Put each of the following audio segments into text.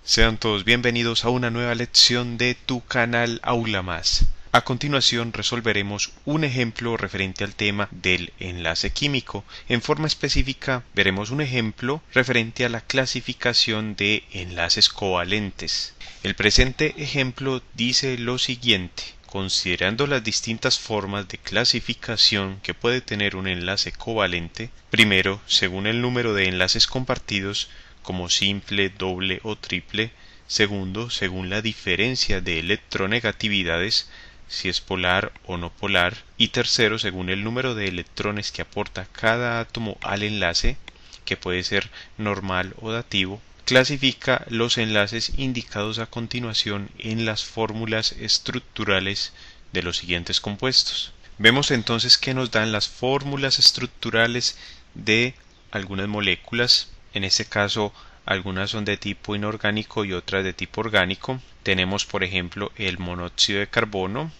Sean todos bienvenidos a una nueva lección de tu canal Aula Más. A continuación resolveremos un ejemplo referente al tema del enlace químico. En forma específica veremos un ejemplo referente a la clasificación de enlaces covalentes. El presente ejemplo dice lo siguiente: considerando las distintas formas de clasificación que puede tener un enlace covalente, primero, según el número de enlaces compartidos, como simple, doble o triple; segundo, según la diferencia de electronegatividades, si es polar o no polar; y tercero, según el número de electrones que aporta cada átomo al enlace, que puede ser normal o dativo. Clasifica los enlaces indicados a continuación en las fórmulas estructurales de los siguientes compuestos. Vemos entonces que nos dan las fórmulas estructurales de algunas moléculas. En este caso, algunas son de tipo inorgánico y otras de tipo orgánico. Tenemos, por ejemplo, el monóxido de carbono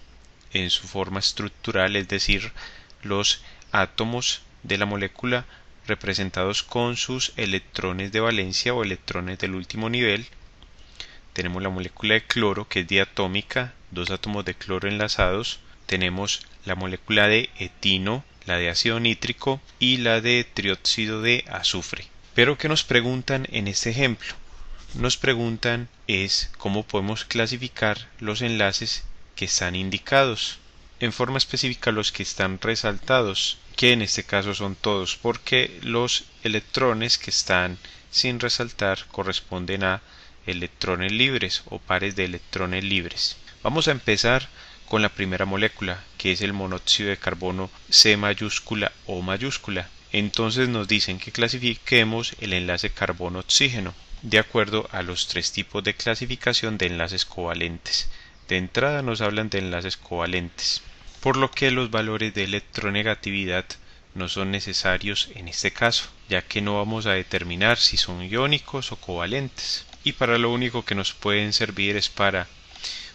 en su forma estructural, es decir, los átomos de la molécula representados con sus electrones de valencia o electrones del último nivel. Tenemos la molécula de cloro, que es diatómica, dos átomos de cloro enlazados. Tenemos la molécula de etino, la de ácido nítrico y la de trióxido de azufre. Pero ¿qué nos preguntan en este ejemplo? Nos preguntan es cómo podemos clasificar los enlaces que están indicados. En forma específica los que están resaltados, que en este caso son todos, porque los electrones que están sin resaltar corresponden a electrones libres o pares de electrones libres. Vamos a empezar con la primera molécula, que es el monóxido de carbono C mayúscula O mayúscula. Entonces nos dicen que clasifiquemos el enlace carbono-oxígeno de acuerdo a los tres tipos de clasificación de enlaces covalentes. De entrada nos hablan de enlaces covalentes, por lo que los valores de electronegatividad no son necesarios en este caso, ya que no vamos a determinar si son iónicos o covalentes. Y para lo único que nos pueden servir es para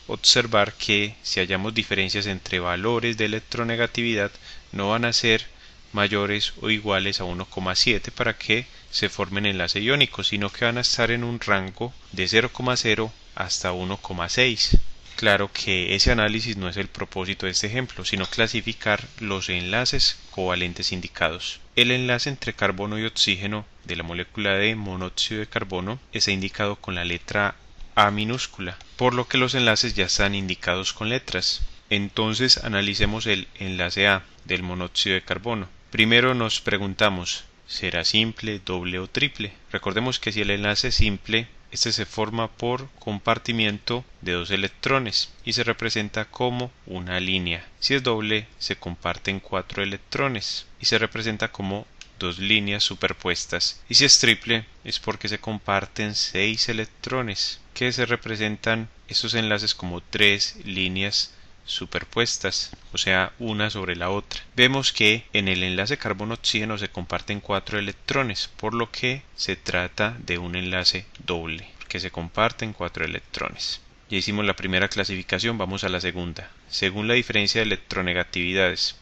observar que si hallamos diferencias entre valores de electronegatividad, no van a ser mayores o iguales a 1,7 para que se formen enlaces iónicos, sino que van a estar en un rango de 0,0 hasta 1,6. Claro que ese análisis no es el propósito de este ejemplo, sino clasificar los enlaces covalentes indicados. El enlace entre carbono y oxígeno de la molécula de monóxido de carbono está indicado con la letra A minúscula, por lo que los enlaces ya están indicados con letras. Entonces analicemos el enlace A del monóxido de carbono. Primero nos preguntamos, ¿será simple, doble o triple? Recordemos que si el enlace es simple, este se forma por compartimiento de dos electrones y se representa como una línea. Si es doble, se comparten 4 electrones y se representa como dos líneas superpuestas. Y si es triple, es porque se comparten 6 electrones, que se representan estos enlaces como 3 líneas superpuestas, o sea, una sobre la otra. Vemos que en el enlace carbono-oxígeno se comparten 4 electrones, por lo que se trata de un enlace doble, que se comparten 4 electrones. Ya hicimos la primera clasificación, vamos a la segunda. Según la diferencia de electronegatividades,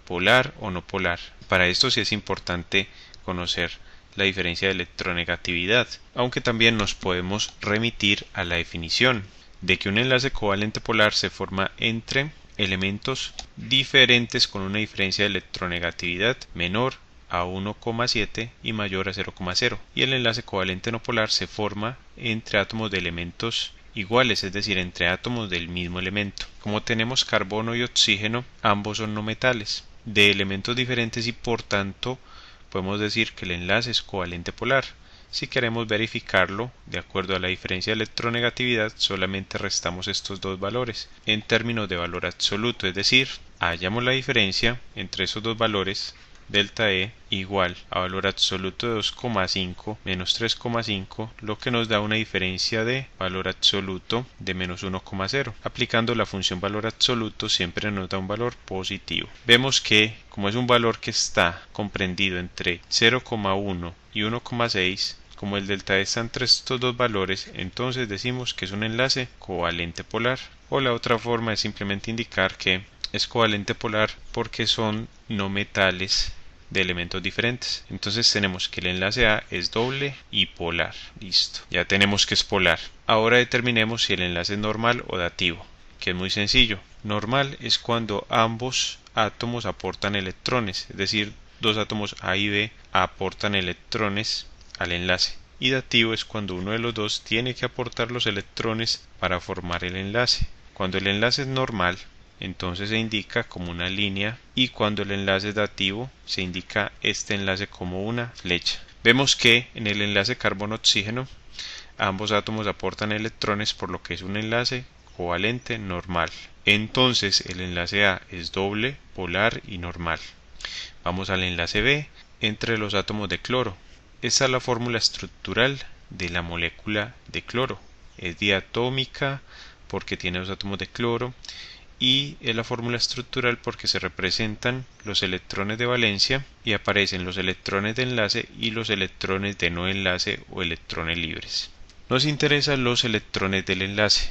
polar o no polar. Para esto sí es importante conocer la diferencia de electronegatividad, aunque también nos podemos remitir a la definición de que un enlace covalente polar se forma entre elementos diferentes con una diferencia de electronegatividad menor a 1,7 y mayor a 0,0, y el enlace covalente no polar se forma entre átomos de elementos iguales, es decir, entre átomos del mismo elemento. Como tenemos carbono y oxígeno, ambos son no metales de elementos diferentes y por tanto podemos decir que el enlace es covalente polar. Si queremos verificarlo de acuerdo a la diferencia de electronegatividad, solamente restamos estos dos valores en términos de valor absoluto, es decir, hallamos la diferencia entre esos dos valores, delta E igual a valor absoluto de 2,5 menos 3,5, lo que nos da una diferencia de valor absoluto de menos 1,0. Aplicando la función valor absoluto siempre nos da un valor positivo. Vemos que como es un valor que está comprendido entre 0,1 y 1,6, como el delta E está entre estos dos valores, entonces decimos que es un enlace covalente polar. O la otra forma es simplemente indicar que es covalente polar porque son no metales de elementos diferentes. Entonces tenemos que el enlace A es doble y polar. Listo, ya tenemos que es polar. Ahora determinemos si el enlace es normal o dativo, que es muy sencillo. Normal es cuando ambos átomos aportan electrones, es decir, dos átomos A y B aportan electrones al enlace. Y dativo es cuando uno de los dos tiene que aportar los electrones para formar el enlace. Cuando el enlace es normal, entonces se indica como una línea, y cuando el enlace es dativo se indica este enlace como una flecha. Vemos que en el enlace carbono-oxígeno ambos átomos aportan electrones, por lo que es un enlace covalente normal. Entonces el enlace A es doble, polar y normal. Vamos al enlace B entre los átomos de cloro. Esta es la fórmula estructural de la molécula de cloro. Es diatómica porque tiene dos átomos de cloro, y es la fórmula estructural porque se representan los electrones de valencia y aparecen los electrones de enlace y los electrones de no enlace o electrones libres. Nos interesan los electrones del enlace.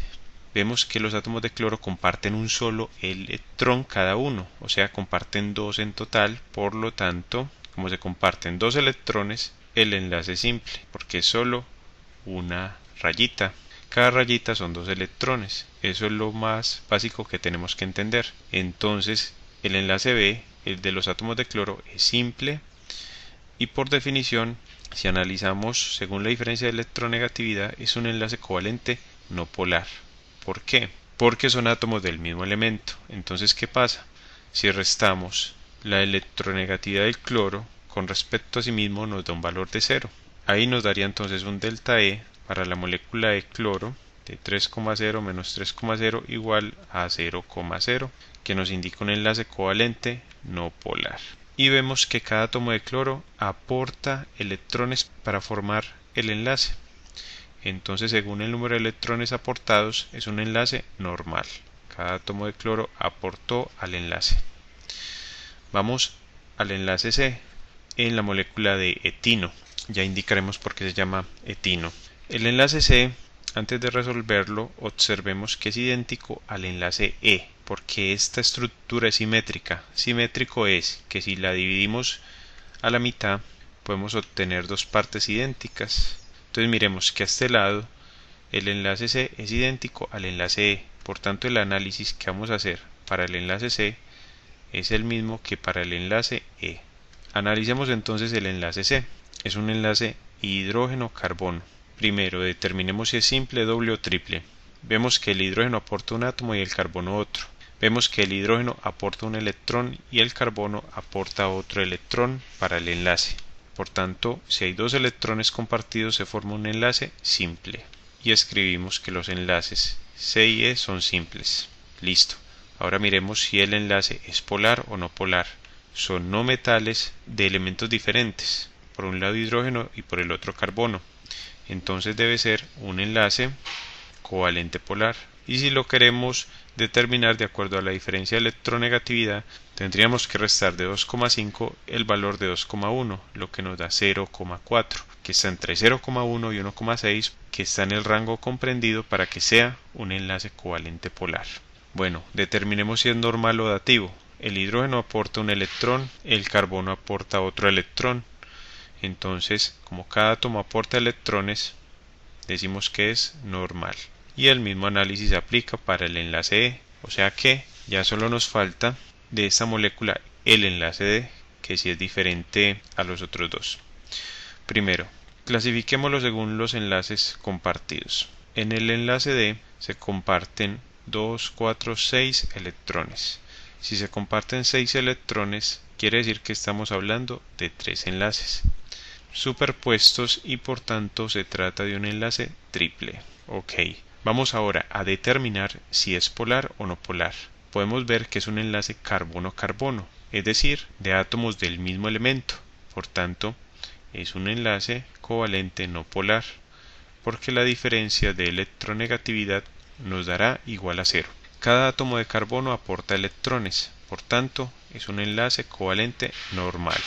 Vemos que los átomos de cloro comparten un solo electrón cada uno, o sea, comparten dos en total. Por lo tanto, como se comparten dos electrones, el enlace es simple porque es solo una rayita. Cada rayita son dos electrones. Eso es lo más básico que tenemos que entender. Entonces, el enlace B, el de los átomos de cloro, es simple, y por definición, si analizamos según la diferencia de electronegatividad, es un enlace covalente no polar. ¿Por qué? Porque son átomos del mismo elemento. Entonces, ¿qué pasa? Si restamos la electronegatividad del cloro con respecto a sí mismo, nos da un valor de 0. Ahí nos daría entonces un delta E para la molécula de cloro de 3,0 menos 3,0 igual a 0,0, que nos indica un enlace covalente no polar. Y vemos que cada átomo de cloro aporta electrones para formar el enlace. Entonces, según el número de electrones aportados, es un enlace normal. Cada átomo de cloro aportó al enlace. Vamos al enlace C en la molécula de etino. Ya indicaremos por qué se llama etino. El enlace C, antes de resolverlo, observemos que es idéntico al enlace E, porque esta estructura es simétrica. Simétrico es que si la dividimos a la mitad, podemos obtener dos partes idénticas. Entonces miremos que a este lado el enlace C es idéntico al enlace E. Por tanto, el análisis que vamos a hacer para el enlace C es el mismo que para el enlace E. Analicemos entonces el enlace C. Es un enlace hidrógeno-carbono. Primero, determinemos si es simple, doble o triple. Vemos que el hidrógeno aporta un átomo y el carbono otro. Vemos que el hidrógeno aporta un electrón y el carbono aporta otro electrón para el enlace. Por tanto, si hay dos electrones compartidos, se forma un enlace simple. Y escribimos que los enlaces C y E son simples. Listo. Ahora miremos si el enlace es polar o no polar. Son no metales de elementos diferentes. Por un lado hidrógeno y por el otro carbono. Entonces debe ser un enlace covalente polar. Y si lo queremos determinar de acuerdo a la diferencia de electronegatividad, tendríamos que restar de 2,5 el valor de 2,1, lo que nos da 0,4, que está entre 0,1 y 1,6, que está en el rango comprendido para que sea un enlace covalente polar. Bueno, determinemos si es normal o dativo. El hidrógeno aporta un electrón, el carbono aporta otro electrón. Entonces, como cada átomo aporta electrones, decimos que es normal. Y el mismo análisis se aplica para el enlace E, o sea que ya solo nos falta de esta molécula el enlace D, que sí es diferente a los otros dos. Primero, clasifiquémoslo según los enlaces compartidos. En el enlace D se comparten 2, 4, 6 electrones. Si se comparten 6 electrones, quiere decir que estamos hablando de 3 enlaces superpuestos y por tanto se trata de un enlace triple. Ok, vamos ahora a determinar si es polar o no polar. Podemos ver que es un enlace carbono-carbono, es decir, de átomos del mismo elemento. Por tanto, es un enlace covalente no polar, porque la diferencia de electronegatividad nos dará igual a 0. Cada átomo de carbono aporta electrones, por tanto, es un enlace covalente normal.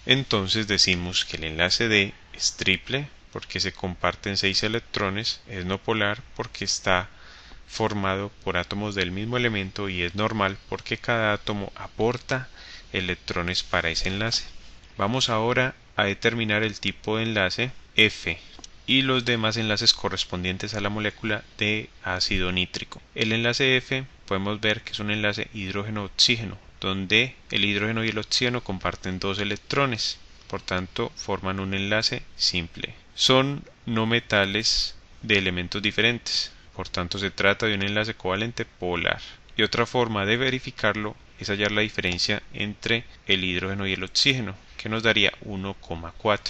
Entonces decimos que el enlace D es triple porque se comparten 6 electrones, es no polar porque está formado por átomos del mismo elemento y es normal porque cada átomo aporta electrones para ese enlace. Vamos ahora a determinar el tipo de enlace F y los demás enlaces correspondientes a la molécula de ácido nítrico. El enlace F podemos ver que es un enlace hidrógeno-oxígeno, donde el hidrógeno y el oxígeno comparten dos electrones, por tanto forman un enlace simple. Son no metales de elementos diferentes, por tanto se trata de un enlace covalente polar. Y otra forma de verificarlo es hallar la diferencia entre el hidrógeno y el oxígeno, que nos daría 1,4,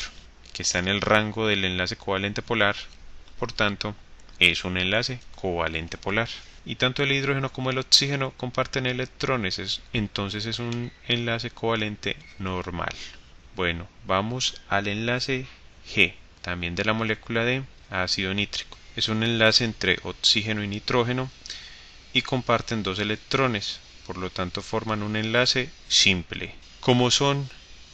que está en el rango del enlace covalente polar, por tanto es un enlace covalente polar. Y tanto el hidrógeno como el oxígeno comparten electrones, entonces es un enlace covalente normal. Bueno, vamos al enlace G, también de la molécula de ácido nítrico. Es un enlace entre oxígeno y nitrógeno y comparten dos electrones, por lo tanto forman un enlace simple. Como son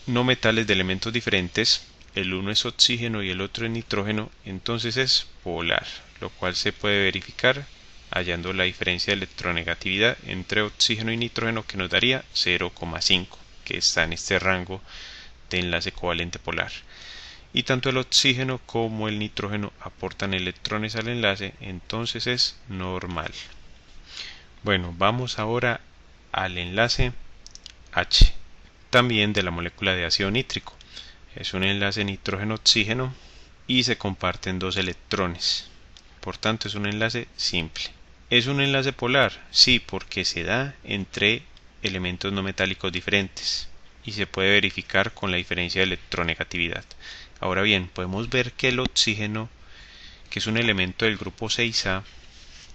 no metales de elementos diferentes, el uno es oxígeno y el otro es nitrógeno, entonces es polar, lo cual se puede verificar hallando la diferencia de electronegatividad entre oxígeno y nitrógeno, que nos daría 0,5, que está en este rango de enlace covalente polar. Y tanto el oxígeno como el nitrógeno aportan electrones al enlace, entonces es normal. Bueno, vamos ahora al enlace H, también de la molécula de ácido nítrico. Es un enlace nitrógeno-oxígeno y se comparten dos electrones, por tanto es un enlace simple. ¿Es un enlace polar? Sí, porque se da entre elementos no metálicos diferentes y se puede verificar con la diferencia de electronegatividad. Ahora bien, podemos ver que el oxígeno, que es un elemento del grupo 6A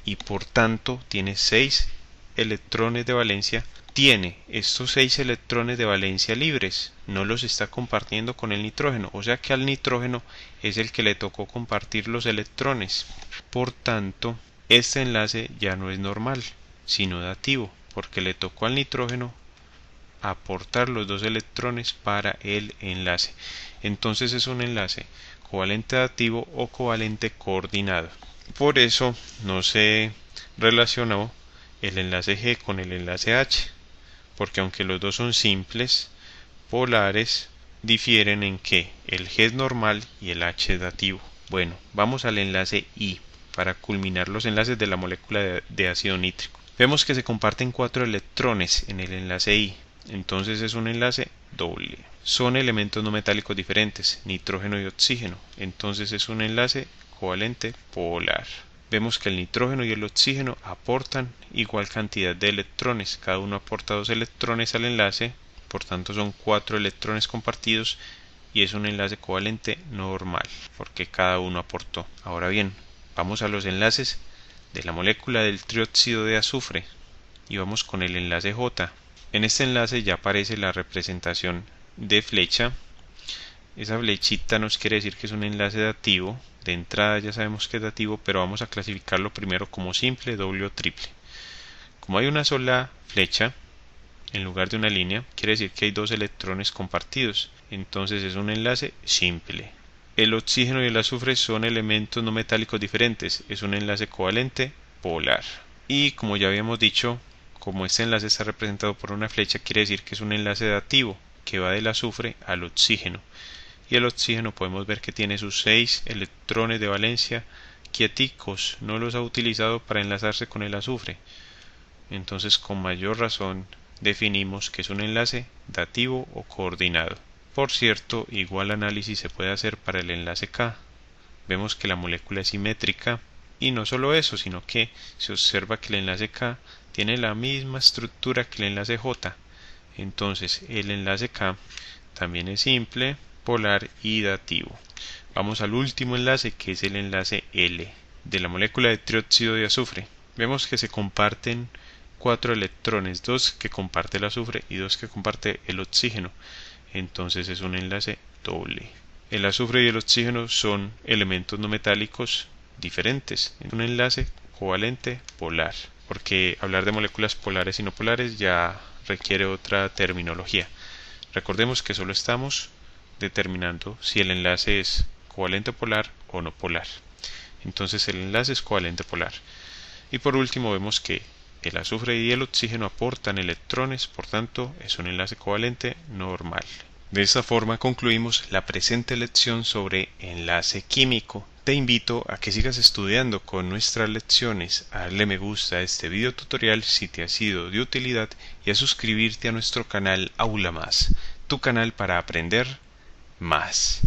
y por tanto tiene 6 electrones de valencia, tiene estos 6 electrones de valencia libres, no los está compartiendo con el nitrógeno, o sea que al nitrógeno es el que le tocó compartir los electrones. Por tanto, este enlace ya no es normal, sino dativo, porque le tocó al nitrógeno aportar los dos electrones para el enlace. Entonces es un enlace covalente dativo o covalente coordinado. Por eso no se relacionó el enlace G con el enlace H, porque aunque los dos son simples, polares, difieren en que el G es normal y el H es dativo. Bueno, vamos al enlace I para culminar los enlaces de la molécula de ácido nítrico. Vemos que se comparten 4 electrones en el enlace I, entonces es un enlace doble. Son elementos no metálicos diferentes, nitrógeno y oxígeno, entonces es un enlace covalente polar. Vemos que el nitrógeno y el oxígeno aportan igual cantidad de electrones, cada uno aporta 2 electrones al enlace, por tanto son 4 electrones compartidos y es un enlace covalente normal, porque cada uno aportó. Ahora bien, vamos a los enlaces de la molécula del trióxido de azufre y vamos con el enlace J. En este enlace ya aparece la representación de flecha. Esa flechita nos quiere decir que es un enlace dativo. De entrada ya sabemos que es dativo, pero vamos a clasificarlo primero como simple, doble o triple. Como hay una sola flecha en lugar de una línea, quiere decir que hay 2 electrones compartidos, entonces es un enlace simple. El oxígeno y el azufre son elementos no metálicos diferentes, es un enlace covalente polar. Y como ya habíamos dicho, como este enlace está representado por una flecha, quiere decir que es un enlace dativo, que va del azufre al oxígeno. Y el oxígeno podemos ver que tiene sus 6 electrones de valencia quieticos, no los ha utilizado para enlazarse con el azufre. Entonces con mayor razón definimos que es un enlace dativo o coordinado. Por cierto, igual análisis se puede hacer para el enlace K. Vemos que la molécula es simétrica y no solo eso, sino que se observa que el enlace K tiene la misma estructura que el enlace J. Entonces el enlace K también es simple, polar y dativo. Vamos al último enlace, que es el enlace L de la molécula de trióxido de azufre. Vemos que se comparten 4 electrones, 2 que comparte el azufre y 2 que comparte el oxígeno, entonces es un enlace doble. El azufre y el oxígeno son elementos no metálicos diferentes, es un enlace covalente polar, porque hablar de moléculas polares y no polares ya requiere otra terminología. Recordemos que solo estamos determinando si el enlace es covalente polar o no polar, entonces el enlace es covalente polar. Y por último vemos que el azufre y el oxígeno aportan electrones, por tanto es un enlace covalente normal. De esta forma concluimos la presente lección sobre enlace químico. Te invito a que sigas estudiando con nuestras lecciones, a darle me gusta a este video tutorial si te ha sido de utilidad y a suscribirte a nuestro canal Aula Más, tu canal para aprender más.